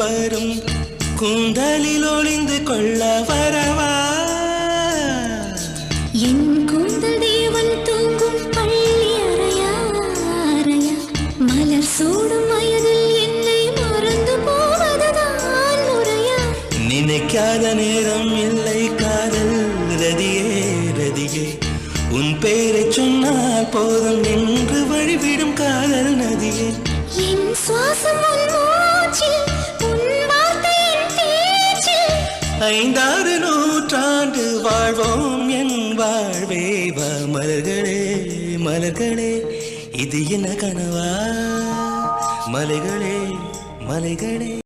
வரும் கூந்தலில் ஒளிந்து கொள்ள வரவா என் கூந்தல் தேவன் தூங்கும் பள்ளி அறையா அறையா மலர் சூடும் வயதில் என்னை மறந்து போவதுதான் முறையா நினைக்காத நேரம் இல்லை காதல் ரதியே ரதியே உன் பேரை சொன்னால் போதும் என்று வழிவிடும் காதல் நதியே என் சுவாசம் உன் மூச்சில் உன் வார்த்தையின் பேச்சில் 5-6 நூற்றாண்டு வாழ்வோம் என் வாழ்வே வா மலர்களே மலர்களே இது என்ன கனவா மலைகளே மலைகளே